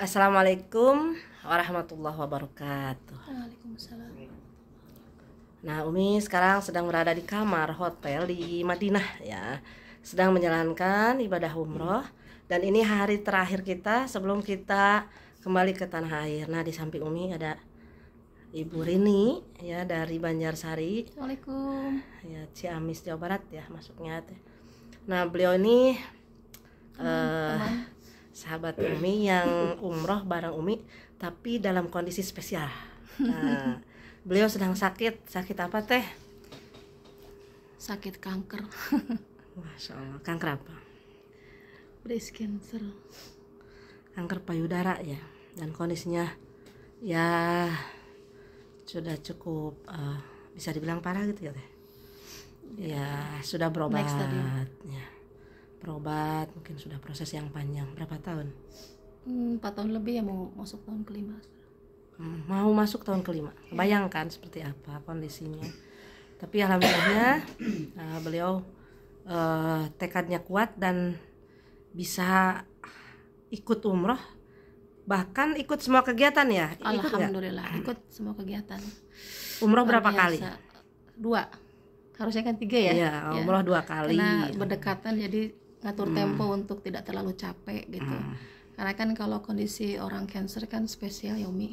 Assalamualaikum warahmatullahi wabarakatuh. Waalaikumsalam. Nah, Umi sekarang sedang berada di kamar hotel di Madinah ya. Sedang menjalankan ibadah umroh. Dan ini hari terakhir kita sebelum kita kembali ke tanah air. Nah, di samping Umi ada Ibu Rini ya dari Banjarsari. Waalaikum. Ya, Ciamis, Jawa Barat ya masuknya. Nah, beliau ini sahabat Umi yang umroh bareng Umi tapi dalam kondisi spesial. Nah, beliau sedang sakit apa teh? Sakit kanker. Masya Allah, kanker apa? Breast cancer. Kanker payudara ya, dan kondisinya ya sudah cukup bisa dibilang parah gitu ya teh. Ya sudah berobat ya. Berobat mungkin sudah proses yang panjang. Berapa tahun? 4 tahun lebih ya, mau masuk tahun kelima. Mau masuk tahun kelima. Bayangkan seperti apa kondisinya. Tapi alhamdulillahnya beliau tekadnya kuat dan bisa ikut umroh, bahkan ikut semua kegiatan ya. Alhamdulillah ikut semua kegiatan. Umroh berapa kali? 2. Harusnya kan 3 ya. Iya, umroh 2 kali. Karena berdekatan jadi ngatur tempo untuk tidak terlalu capek gitu. Karena kan kalau kondisi orang cancer kan spesial ya Umi.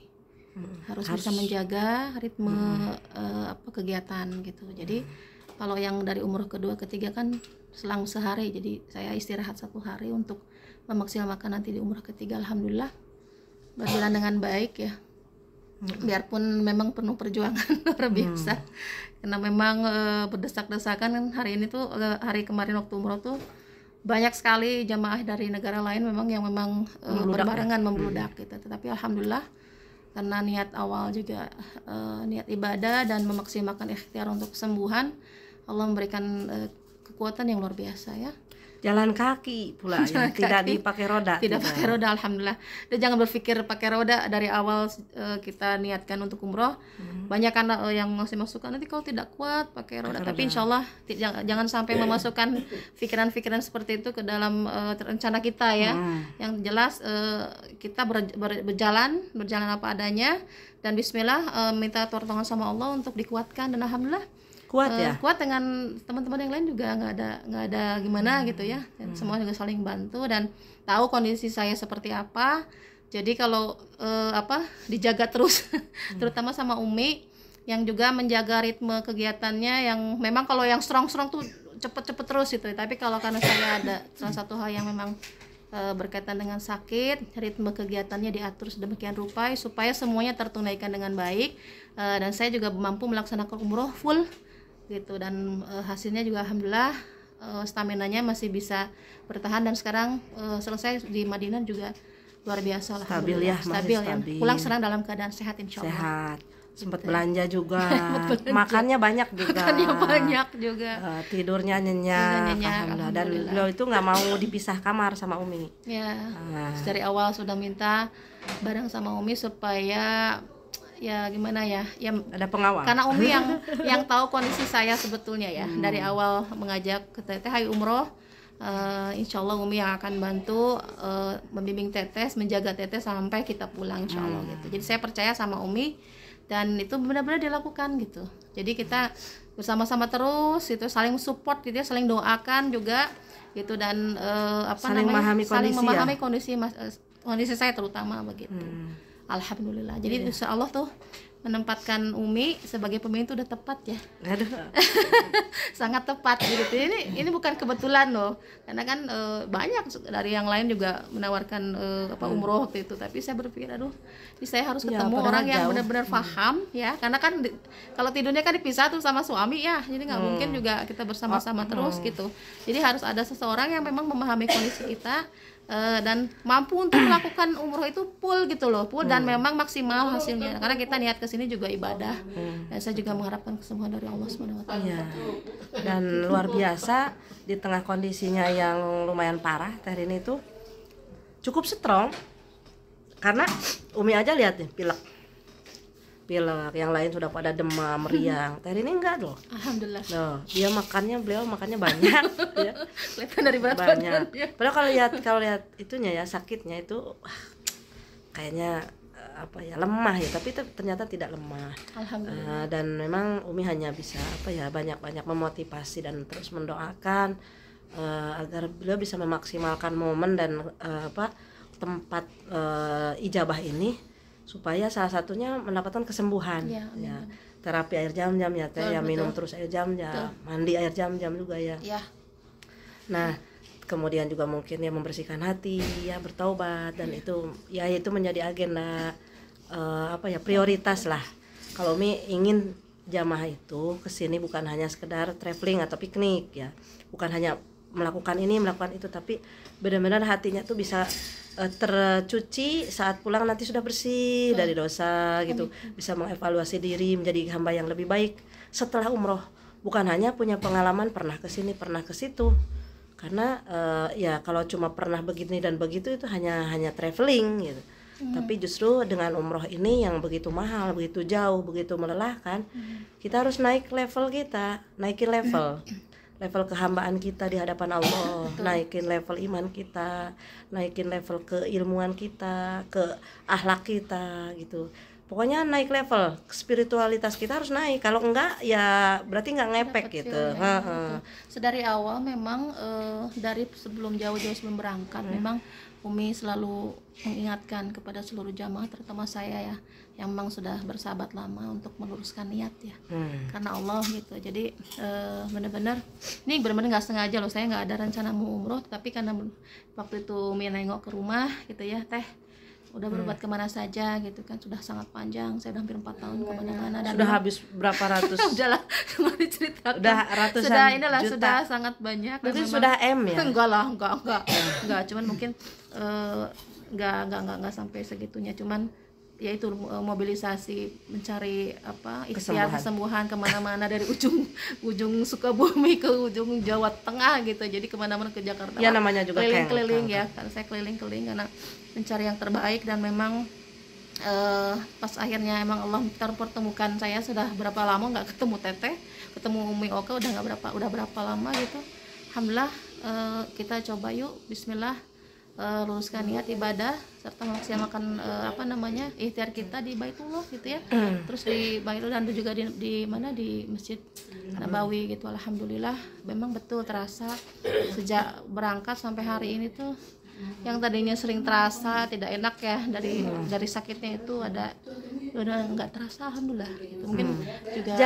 Harus bisa menjaga ritme kegiatan gitu. Jadi kalau yang dari umroh kedua ketiga kan selang sehari, jadi saya istirahat 1 hari untuk memaksimalkan nanti di umroh ketiga. Alhamdulillah berjalan dengan baik ya. Biarpun memang penuh perjuangan luar biasa. Karena memang berdesak-desakan kan. Hari ini tuh hari kemarin waktu umroh tuh banyak sekali jamaah dari negara lain memang yang berbarengan membludak gitu. Tetapi alhamdulillah karena niat awal juga niat ibadah dan memaksimalkan ikhtiar untuk kesembuhan, Allah memberikan kekuatan yang luar biasa ya. Jalan kaki pula ya, tidak dipakai roda. Tidak pakai roda, alhamdulillah. Dan jangan berpikir pakai roda dari awal kita niatkan untuk umroh. Banyak kan yang masih masukkan nanti kalau tidak kuat pakai roda. Tapi insyaallah jangan sampai memasukkan pikiran-pikiran seperti itu ke dalam rencana kita ya. Yang jelas kita berjalan apa adanya dan bismillah minta pertolongan sama Allah untuk dikuatkan, dan alhamdulillah kuat ya. Kuat dengan teman-teman yang lain juga nggak ada gimana gitu ya. Dan semua juga saling bantu dan tahu kondisi saya seperti apa. Jadi kalau dijaga terus terutama sama Umi yang juga menjaga ritme kegiatannya, yang memang kalau yang strong tuh cepet terus gitu. Tapi kalau karena saya ada salah satu hal yang memang berkaitan dengan sakit, ritme kegiatannya diatur sedemikian rupa supaya semuanya tertunaikan dengan baik, dan saya juga mampu melaksanakan umroh full gitu, dan hasilnya juga alhamdulillah staminanya masih bisa bertahan, dan sekarang selesai di Madinah juga luar biasa lah. Stabil ya. Pulang sekarang dalam keadaan sehat insyaallah. Sehat. Sempat belanja juga. Makannya banyak juga. Tidurnya nyenyak. Alhamdulillah. Dan beliau itu nggak mau dipisah kamar sama Umi. Ya. Dari awal sudah minta bareng sama Umi supaya ya gimana ya ada pengawal, karena Umi yang tahu kondisi saya sebetulnya ya. Dari awal mengajak ke Teteh hai umroh, insyaallah Umi yang akan bantu membimbing Teteh, menjaga Teteh sampai kita pulang insyaallah gitu. Jadi saya percaya sama Umi dan itu benar-benar dilakukan gitu. Jadi kita bersama-sama terus itu, saling support gitu ya, saling doakan juga gitu, dan saling memahami kondisi saya terutama begitu. Alhamdulillah. Jadi insya Allah tuh menempatkan Umi sebagai pemimpin itu udah tepat ya. Sangat tepat gitu. Ini bukan kebetulan loh. Karena kan banyak dari yang lain juga menawarkan umroh waktu itu. Tapi saya berpikir aduh, ini saya harus ketemu orang yang benar-benar paham ya. Karena kan kalau tidurnya kan dipisah tuh sama suami ya. Jadi nggak mungkin juga kita bersama-sama terus gitu. Jadi harus ada seseorang yang memang memahami kondisi kita dan mampu untuk melakukan umroh itu full gitu loh, dan memang maksimal hasilnya, karena kita niat kesini juga ibadah. Dan saya juga mengharapkan kesembuhan dari Allah SWT. Dan luar biasa di tengah kondisinya yang lumayan parah, Teh Rini itu cukup strong, karena Umi aja lihat nih pilek, yang lain sudah pada demam, meriang. Teh Rini enggak loh. Alhamdulillah. Loh, beliau makannya banyak ya. Kelihatan dari berat banyak. Padahal kalau lihat itunya ya, sakitnya itu kayaknya apa ya, lemah ya, tapi ternyata tidak lemah. Alhamdulillah. Dan memang Umi hanya bisa apa ya, banyak-banyak memotivasi dan terus mendoakan agar beliau bisa memaksimalkan momen dan tempat ijabah ini, supaya salah satunya mendapatkan kesembuhan ya. Terapi air jam-jam ya teh, ya minum terus air jam-jam, mandi air jam-jam juga ya. Nah kemudian juga mungkin ya membersihkan hati ya, bertaubat, dan itu menjadi agenda prioritas lah. Kalau Umi ingin jamaah itu kesini bukan hanya sekedar traveling atau piknik ya, bukan hanya melakukan ini melakukan itu, tapi benar-benar hatinya tuh bisa tercuci saat pulang nanti sudah bersih dari dosa gitu, bisa mengevaluasi diri menjadi hamba yang lebih baik setelah umroh, bukan hanya punya pengalaman pernah kesini pernah ke situ. Karena ya kalau cuma pernah begini dan begitu itu hanya traveling gitu. Tapi justru dengan umroh ini yang begitu mahal, begitu jauh, begitu melelahkan, kita harus naik level kita, naikin level kehambaan kita di hadapan Allah, naikin level iman kita, naikin level keilmuan kita, ke akhlak kita gitu. Pokoknya naik level, spiritualitas kita harus naik. Kalau enggak ya berarti enggak ngepek gitu. Sedari awal memang dari sebelum jauh-jauh sebelum berangkat memang Umi selalu mengingatkan kepada seluruh jamaah, terutama saya ya, yang memang sudah bersahabat lama untuk meluruskan niat ya, karena Allah gitu. Jadi benar-benar ini benar-benar nggak sengaja loh, saya nggak ada rencana mau umroh, tapi karena waktu itu Umi nengok ke rumah gitu ya, teh udah berobat kemana saja gitu kan, sudah sangat panjang, saya udah hampir 4 tahun kemana-mana dan sudah habis berapa ratus udahlah cuma diceritakan, udah ratusan sudah inilah juta. Sudah sangat banyak. Mungkin sudah M ya? Enggak, cuman mungkin enggak sampai segitunya, cuman yaitu mobilisasi mencari ikhtiar kesembuhan kemana-mana dari ujung Sukabumi ke ujung Jawa Tengah gitu, jadi kemana-mana ke Jakarta ya, namanya juga keliling-keliling ya, karena saya keliling-keliling karena mencari yang terbaik. Dan memang pas akhirnya emang Allah pertemukan saya, sudah berapa lama nggak ketemu Teteh, ketemu Umi Oka udah berapa lama gitu. Alhamdulillah kita coba yuk, bismillah, luruskan niat ibadah serta memaksimalkan ikhtiar kita di Baitullah gitu ya. Terus di Baitullah dan juga di mana, di Masjid Nabawi gitu. Alhamdulillah memang betul terasa sejak berangkat sampai hari ini tuh yang tadinya sering terasa tidak enak ya dari sakitnya itu udah nggak terasa, alhamdulillah gitu. Mungkin juga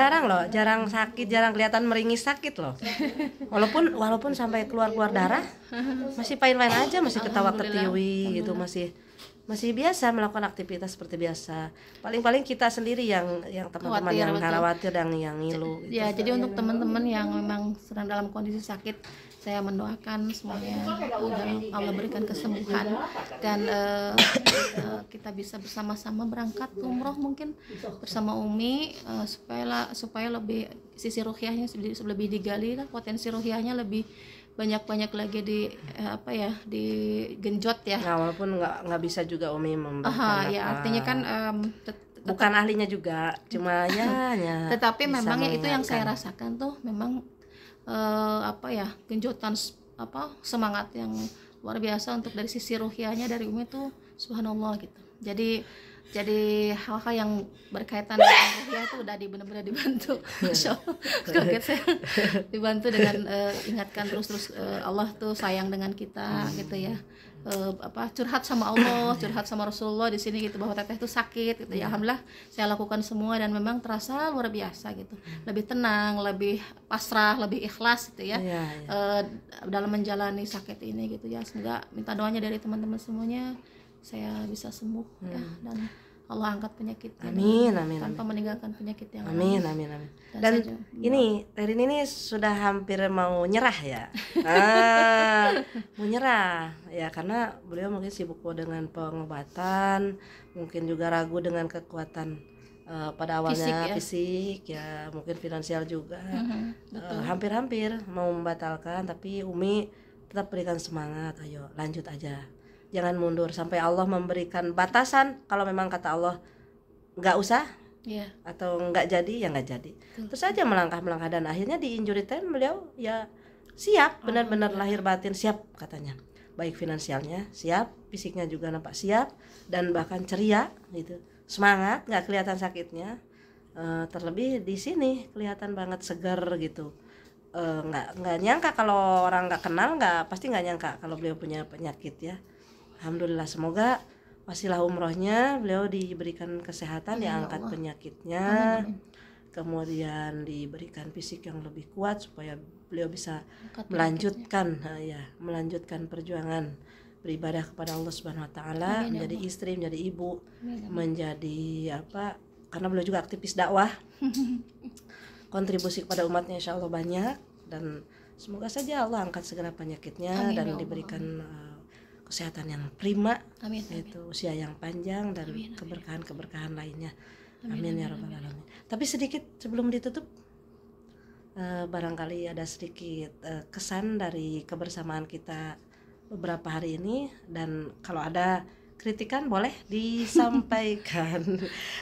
jarang sakit, jarang kelihatan meringis sakit loh. walaupun sampai keluar darah masih fine aja, masih ketawa ketiwi gitu, masih biasa melakukan aktivitas seperti biasa. Paling kita sendiri yang teman-teman yang khawatir dan yang ngilu gitu. Ya, jadi untuk teman-teman yang memang sedang dalam kondisi sakit, saya mendoakan semuanya Allah berikan kesembuhan dan kita bisa bersama-sama berangkat umroh mungkin bersama Umi, supaya lebih sisi ruhiyahnya lebih digali lah, potensi ruhiyahnya lebih banyak lagi digenjot ya. Nah, walaupun nggak bisa juga Umi memberikan ya artinya kan bukan ahlinya juga, cuma ya tetapi memang ya itu yang saya rasakan tuh memang genjotan semangat yang luar biasa untuk dari sisi ruhiyahnya dari Umi tuh subhanallah gitu. Jadi hal-hal yang berkaitan dengan ruhiyah itu udah benar-benar dibantu. Masya Allah, kaget saya, dibantu dengan ingatkan terus Allah tuh sayang dengan kita gitu ya. Curhat sama Allah, curhat sama Rasulullah di sini gitu, bahwa Teteh itu sakit gitu ya. Alhamdulillah saya lakukan semua dan memang terasa luar biasa gitu, lebih tenang, lebih pasrah, lebih ikhlas gitu ya. Dalam menjalani sakit ini gitu ya. Semoga minta doanya dari teman-teman semuanya saya bisa sembuh ya, dan Allah angkat penyakitnya. Amin. Tanpa meninggalkan penyakit yang amin. Dan ini Terin ini sudah hampir mau nyerah ya. Mau nyerah ya, karena beliau mungkin sibuk dengan pengobatan, mungkin juga ragu dengan kekuatan pada awalnya fisik ya, mungkin finansial juga. Hampir mau membatalkan, tapi Umi tetap berikan semangat, ayo lanjut aja, jangan mundur sampai Allah memberikan batasan. Kalau memang kata Allah nggak usah atau nggak jadi, ya nggak jadi. Terus aja melangkah dan akhirnya di injury time beliau ya siap, benar-benar lahir batin siap katanya. baik finansialnya siap, fisiknya juga nampak siap, dan bahkan ceria gitu, semangat, nggak kelihatan sakitnya. Terlebih di sini kelihatan banget segar gitu. Nggak nyangka, kalau orang nggak kenal pasti nggak nyangka kalau beliau punya penyakit ya. Alhamdulillah, semoga wasilah umrohnya beliau diberikan kesehatan, diangkat penyakitnya, kemudian diberikan fisik yang lebih kuat supaya beliau bisa melanjutkan melanjutkan perjuangan beribadah kepada Allah Subhanahu wa taala, menjadi istri, menjadi ibu, menjadi karena beliau juga aktivis dakwah. Kontribusi kepada umatnya insya Allah banyak, dan semoga saja Allah angkat segera penyakitnya dan diberikan kesehatan yang prima, yaitu usia yang panjang dan keberkahan lainnya. Amin ya rabbal alamin. Tapi sedikit sebelum ditutup, barangkali ada sedikit kesan dari kebersamaan kita beberapa hari ini, dan kalau ada kritikan boleh disampaikan.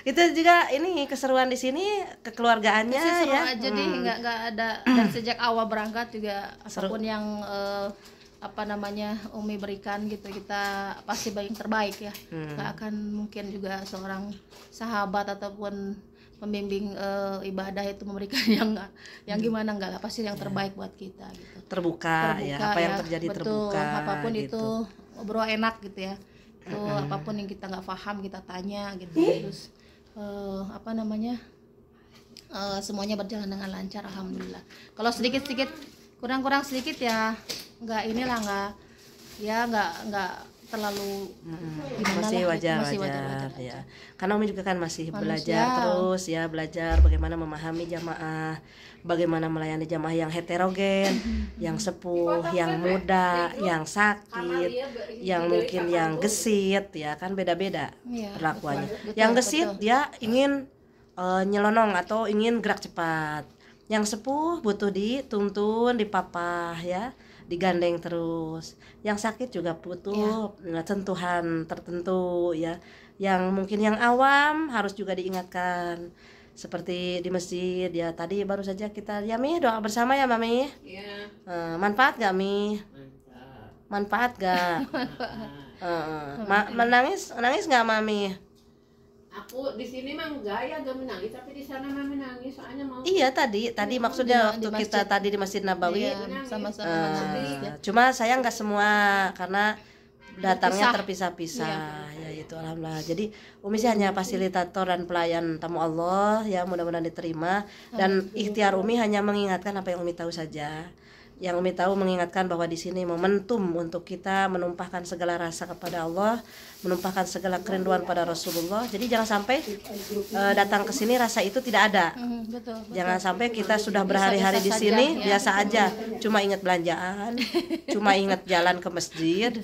Itu juga ini keseruan di sini, kekeluargaannya seru ya. aja deh, nggak ada dan sejak awal berangkat juga apapun yang Umi berikan gitu, kita pasti yang terbaik ya. Nggak akan mungkin juga seorang sahabat ataupun pembimbing ibadah itu memberikan yang gimana, enggak lah, pasti yang terbaik buat kita gitu. Terbuka ya, apa yang terjadi betul, terbuka apapun gitu. itu ngobrol enak gitu ya. Apapun yang kita nggak paham kita tanya gitu. Terus semuanya berjalan dengan lancar, alhamdulillah. Kalau sedikit kurang sedikit ya nggak terlalu masih wajar ya. Karena Umi juga kan masih belajar terus ya, belajar bagaimana memahami jamaah, bagaimana melayani jamaah yang heterogen, yang sepuh, yang muda, yang sakit, yang mungkin yang gesit ya, kan beda-beda perlakuannya. Yang gesit dia ingin nyelonong atau ingin gerak cepat. Yang sepuh butuh dituntun, dipapah ya, digandeng terus. Yang sakit juga butuh sentuhan tertentu ya. Yang mungkin yang awam harus juga diingatkan. Seperti di masjid ya, tadi baru saja kita ya Mi, doa bersama ya Mami. Iya. Manfaat gak Mi? Manfaat gak? Menangis gak Mami? Aku di sini mah enggak ya, gak menangis, tapi di sana mah menangis soalnya mau. Iya tadi maksudnya waktu kita tadi di Masjid Nabawi, sama-sama. Cuma saya nggak semua karena datangnya terpisah-pisah ya itu, alhamdulillah. Jadi Umi sih hanya fasilitator dan pelayan tamu Allah ya, mudah-mudahan diterima, dan ikhtiar Umi hanya mengingatkan apa yang Umi tahu saja. Yang Umi tahu mengingatkan bahwa di sini momentum untuk kita menumpahkan segala rasa kepada Allah, menumpahkan segala kerinduan pada Rasulullah. Jadi jangan sampai datang ke sini rasa itu tidak ada. Betul. Jangan sampai kita sudah berhari-hari di sini biasa aja, cuma ingat belanjaan, cuma ingat jalan ke masjid,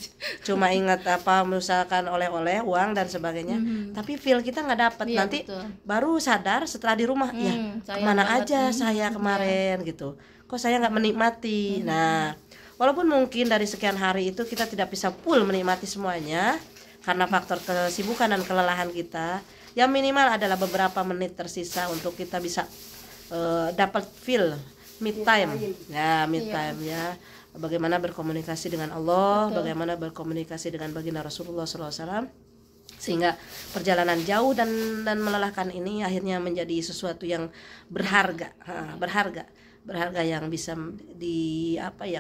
cuma ingat misalkan oleh-oleh, uang dan sebagainya. Tapi feel kita nggak dapat. Nanti baru sadar setelah di rumah, ya kemana aja saya kemarin gitu. Kok saya nggak menikmati. Nah, walaupun mungkin dari sekian hari itu kita tidak bisa full menikmati semuanya karena faktor kesibukan dan kelelahan kita, yang minimal adalah beberapa menit tersisa untuk kita bisa dapat feel mid time ya, ya, bagaimana berkomunikasi dengan Allah, bagaimana berkomunikasi dengan baginda Rasulullah SAW, sehingga perjalanan jauh dan melelahkan ini akhirnya menjadi sesuatu yang berharga yang bisa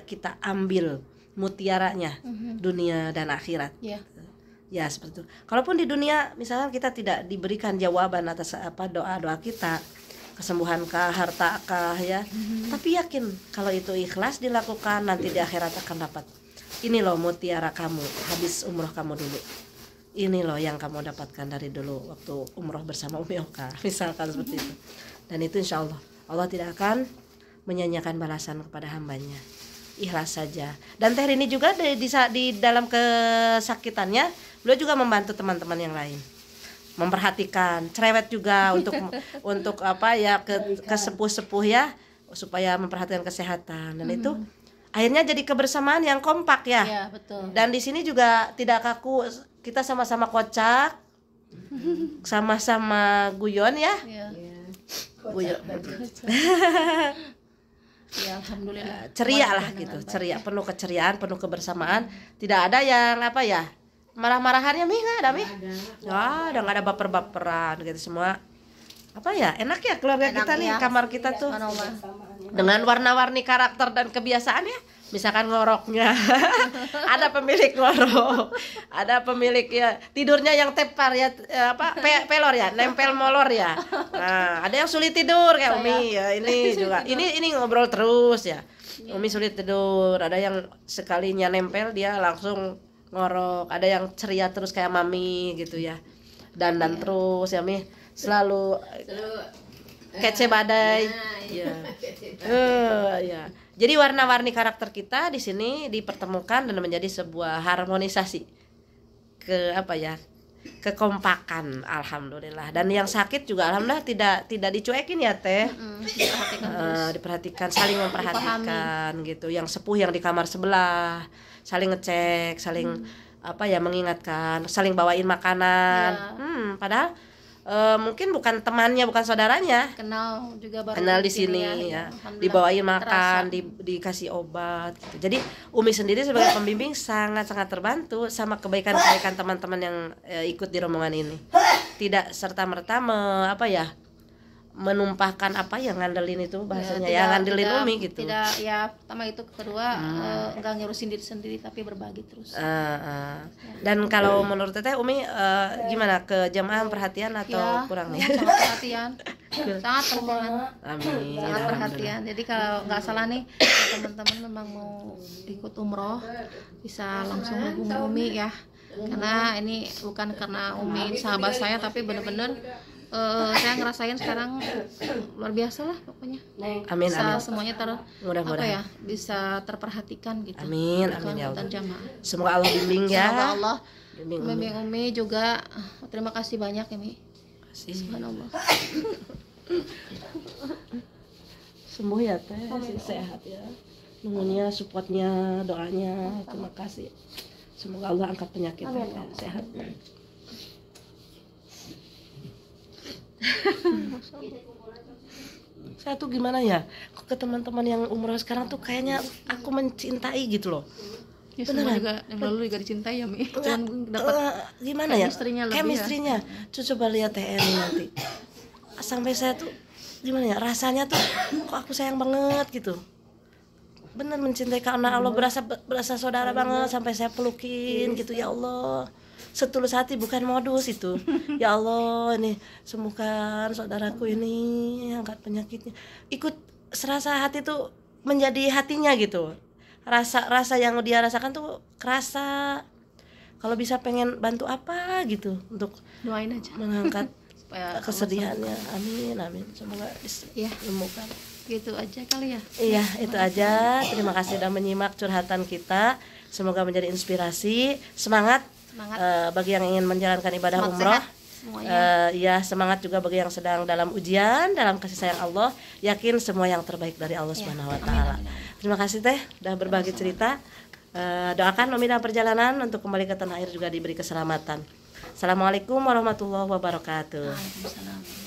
kita ambil mutiaranya, dunia dan akhirat. Ya seperti itu. Kalaupun di dunia misalkan kita tidak diberikan jawaban atas doa-doa kita, kesembuhan kah, harta kah ya, tapi yakin kalau itu ikhlas dilakukan, nanti di akhirat akan dapat. Ini loh mutiara kamu habis umroh kamu dulu. Ini loh yang kamu dapatkan dari dulu waktu umroh bersama Umi Oka, misalkan seperti itu. Dan itu insya Allah tidak akan menyanyiakan balasan kepada hambanya. Ikhlas saja. Dan Teh Rini juga di dalam kesakitannya beliau juga membantu teman-teman yang lain, memperhatikan, cerewet juga untuk ke sepuh-sepuh ya, supaya memperhatikan kesehatan. Dan itu akhirnya jadi kebersamaan yang kompak ya. Iya, betul. Dan di sini juga tidak kaku, kita sama-sama kocak, sama-sama guyon ya. Guyon. Ya, alhamdulillah. ceria lah Dengan gitu, baik. ceria, penuh keceriaan, penuh kebersamaan. Tidak ada yang apa ya, marah-marahannya Mi, nggak ada Mi. Nggak ada baper-baperan gitu semua. Apa ya, enak ya keluarga Enak kita nih, ya. kamar kita tuh Subhanallah. dengan warna-warni karakter dan kebiasaan ya. Misalkan ngoroknya ada pemilik ngorok, ada pemilik ya tidurnya yang tepar ya, pelor ya, nempel molor ya. Nah, ada yang sulit tidur kayak Umi ya, ini juga ini ngobrol terus ya. Umi sulit tidur, ada yang sekalinya nempel dia langsung ngorok, ada yang ceria terus kayak Mami gitu ya. Dan terus ya Mi, selalu kece badai. Ya. Ya. Jadi warna-warni karakter kita di sini dipertemukan dan menjadi sebuah harmonisasi ke apa ya? Kekompakan, alhamdulillah. Dan yang sakit juga alhamdulillah tidak dicuekin ya Teh. Diperhatikan terus. Diperhatikan, saling memperhatikan gitu. Yang sepuh yang di kamar sebelah saling ngecek, saling apa ya, mengingatkan, saling bawain makanan. Padahal mungkin bukan temannya, bukan saudaranya, Kenal juga baru kenal di sini ya, Alhamdulillah. dibawain makan, Terasa. dikasih obat gitu. Jadi Umi sendiri sebagai pembimbing sangat terbantu sama kebaikan-kebaikan teman-teman yang ikut di rombongan ini. Tidak serta-merta apa ya, menumpahkan apa yang ngandelin itu bahasanya ya, ngandelin Umi gitu. Tidak, ya pertama itu, kedua enggak ngurusin diri sendiri tapi berbagi terus. Dan kalau menurut Teteh Umi gimana, ke jamaah perhatian atau Ya, kurang ya? sangat perhatian. Sangat perhatian. Amin. Sangat Alhamdulillah. perhatian. Jadi kalau nggak salah nih, teman-teman memang mau ikut umroh bisa langsung hubungi Umi ya. Karena ini bukan karena Umi sahabat saya, tapi bener-bener saya ngerasain sekarang luar biasa lah pokoknya. Amin, Bisa amin. semuanya Mudah-mudahan. bisa terperhatikan gitu. Amin, amin ya Dan Allah. jamaah. Semoga Allah bimbing ya. Semoga Allah Bimbing Umi. membimbing Umi juga. Terima kasih banyak ya Mi. Kasih. Subhanallah. Sembuh ya Teh, sehat ya. Nunggunya, supportnya, doanya. Terima kasih. Semoga Allah angkat penyakitnya ya, sehat. Saya tuh gimana ya, kok ke teman-teman yang umroh sekarang tuh kayaknya aku mencintai gitu loh. Ya, semua Beneran. juga yang lalu juga dicintai ya Mi. Cuman dapat Gimana ya, chemistry-nya lebih ya. chemistry-nya. Coba lihat TN nanti, sampai saya tuh gimana ya, rasanya tuh kok aku sayang banget gitu. Bener mencintai karena Allah, berasa saudara banget, sampai saya pelukin gitu. Ya Allah, setulus hati, bukan modus itu. Ya Allah, ini sembuhkan saudaraku ini, angkat penyakitnya. Ikut serasa hati tuh menjadi hatinya gitu. Rasa yang dia rasakan tuh kerasa. Kalau bisa pengen bantu apa gitu untuk doain aja mengangkat supaya kesedihannya. Amin, amin. Semoga Iya. disembuhkan. gitu aja kali ya. Iya, itu aja. Terima kasih sudah menyimak curhatan kita. Semoga menjadi inspirasi. Semangat, bagi yang ingin menjalankan ibadah Semangat umroh. sehat semuanya. Ya, semangat juga bagi yang sedang dalam ujian, dalam kasih sayang Allah. Yakin semua yang terbaik dari Allah Subhanahu wa taala. Terima kasih Teh sudah berbagi cerita. Doakan Umi dalam perjalanan untuk kembali ke tanah air juga diberi keselamatan. Assalamualaikum warahmatullahi wabarakatuh. Waalaikumsalam.